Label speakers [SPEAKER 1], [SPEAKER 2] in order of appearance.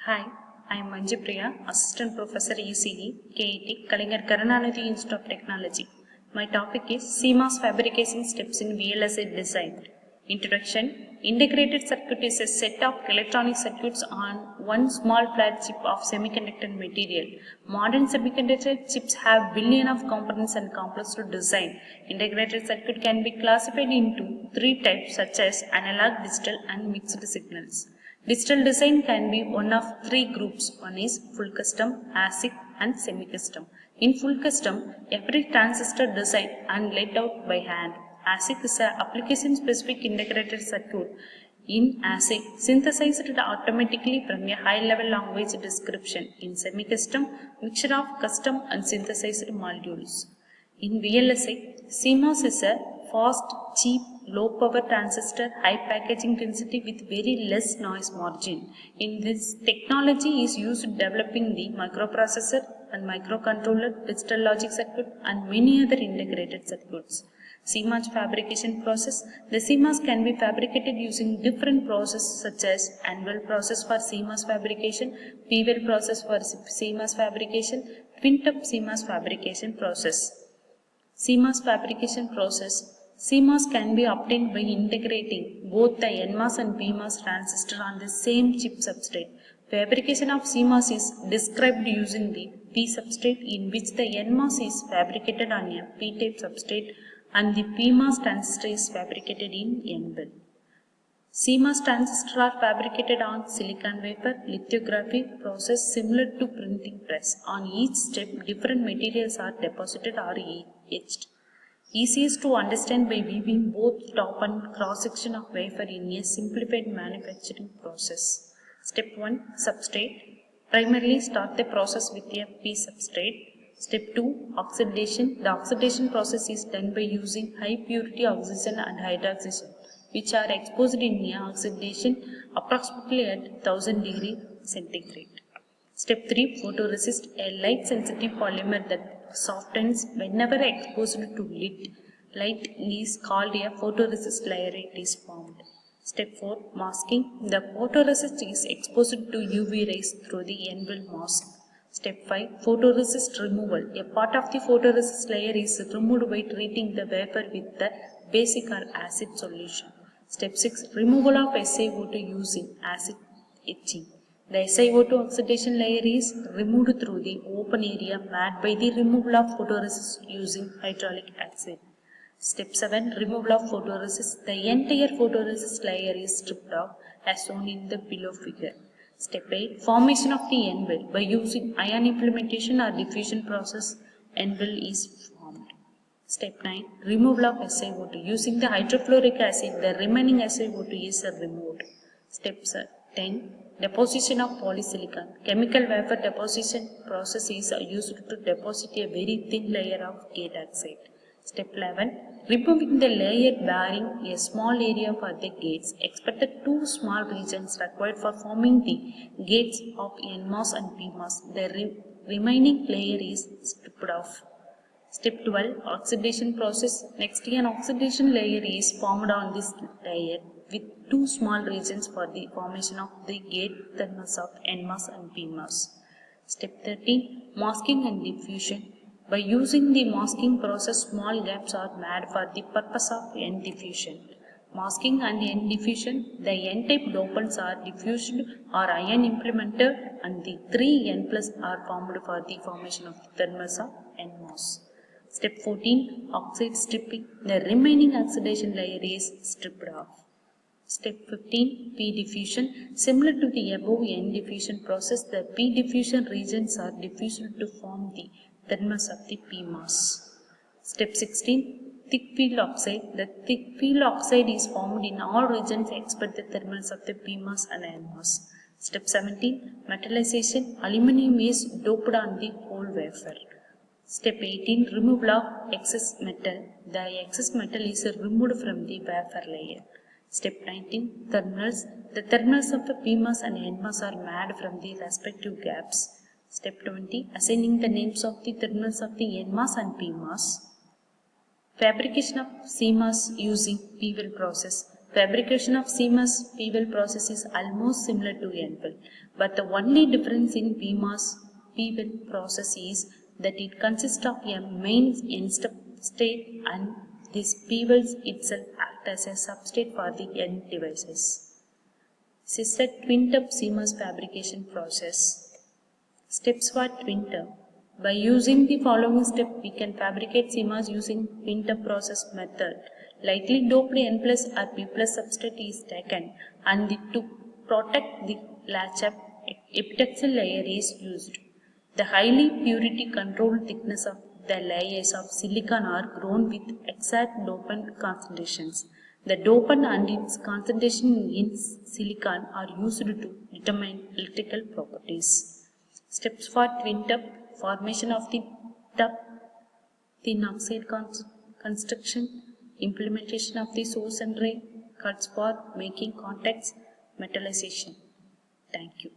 [SPEAKER 1] Hi, I am P.Vanjipriya, Assistant Professor ECE, KIT, Kalingar Karunanidhi Institute of Technology. My topic is Cmos fabrication steps in VLSI Design. Introduction. Integrated circuit is a set of electronic circuits on one small flat chip of semiconductor material. Modern semiconductor chips have billions of components and complex to design. Integrated circuit can be classified into three types such as analog, digital and mixed signals. Digital design can be one of three groups. One is full custom, ASIC and semi-custom. In full custom, every transistor designed and laid out by hand. ASIC is an application-specific integrated circuit. In ASIC, synthesized automatically from a high-level language description. In semi-custom, mixture of custom and synthesized modules. In VLSI, Cmos is a fast, cheap, low-power transistor, high packaging density with very less noise margin. In this, technology is used in developing the microprocessor and microcontroller, digital logic circuit, and many other integrated circuits. Cmos fabrication process. The Cmos can be fabricated using different processes such as anvil process for Cmos fabrication, PVL process for Cmos fabrication, TWINTUBE Cmos fabrication process. Cmos fabrication process. Cmos can be obtained by integrating both the NMOS and PMOS transistor on the same chip substrate. Fabrication of Cmos is described using the P substrate, in which the NMOS is fabricated on a P-type substrate and the PMOS transistor is fabricated in N-bill. Cmos transistors are fabricated on silicon wafer lithography process similar to printing press. On each step, different materials are deposited or etched. Easiest to understand by viewing both top and cross section of wafer in a simplified manufacturing process. Step 1. Substrate. Primarily start the process with a P substrate. Step 2. Oxidation. The oxidation process is done by using high purity oxygen and hydroxygen, which are exposed in a oxidation approximately at 1000 degree centigrade. Step 3. Photoresist. A light sensitive polymer that softens whenever exposed to light is called a photoresist layer. It is formed. Step 4. Masking. The photoresist is exposed to UV rays through the N-bill mask. Step 5. Photoresist removal. A part of the photoresist layer is removed by treating the wafer with the basic or acid solution. Step 6. Removal of SiO2 using acid etching. The SiO2 oxidation layer is removed through the open area made by the removal of photoresist using hydraulic acid. Step 7. Removal of photoresist. The entire photoresist layer is stripped off as shown in the below figure. Step 8. Formation of the N-bill. By using ion implementation or diffusion process, N-bill is formed. Step 9. Removal of SiO2. Using the hydrofluoric acid, the remaining SiO2 is removed. Step 10. Deposition of polysilicon. Chemical wafer deposition process is used to deposit a very thin layer of gate oxide. Step 11. Removing the layer bearing a small area for the gates. Expect the two small regions required for forming the gates of NMOS and PMOS. The remaining layer is stripped off. Step 12. Oxidation process. Next, an oxidation layer is formed on this layer with two small regions for the formation of the gate thermals of NMOS and PMOS. Step 13. Masking and diffusion. By using the masking process, small gaps are made for the purpose of N diffusion. Masking and N diffusion. The N-type dopants are diffused or ion implemented and the 3 N+ are formed for the formation of the thermals of NMOS. Step 14. Oxide stripping. The remaining oxidation layer is stripped off. Step 15. P diffusion. Similar to the above N diffusion process, the P diffusion regions are diffused to form the thermals of the PMOS. Step 16. Thick field oxide. The thick field oxide is formed in all regions except the thermals of the PMOS and NMOS. Step 17. Metallization. Aluminum is doped on the whole wafer. Step 18. Removal of excess metal. The excess metal is removed from the wafer layer. Step 19. Thermals. The thermals of the PMOS and NMOS are made from the respective gaps. Step 20. Assigning the names of the thermals of the NMOS and PMOS. Fabrication of Cmos using PVL process. Fabrication of Cmos P-well process is almost similar to N-well, but the only difference in PMOS P-well process is that it consists of a main end state and this P-wells itself act as a substrate for the end devices. This is a TWINTUBE Cmos fabrication process. Steps for TWINTUBE. By using the following step, we can fabricate Cmos using TWINTUBE process method. Lightly doped N plus or P plus substrate is taken and to protect the latch-up epitaxial layer is used. The highly purity controlled thickness of the layers of silicon are grown with exact dopant concentrations. The dopant and its concentration in silicon are used to determine electrical properties. Steps for TWINTUBE: formation of the tub, thin oxide construction, implementation of the source and drain, cuts for making contacts, metallization. Thank you.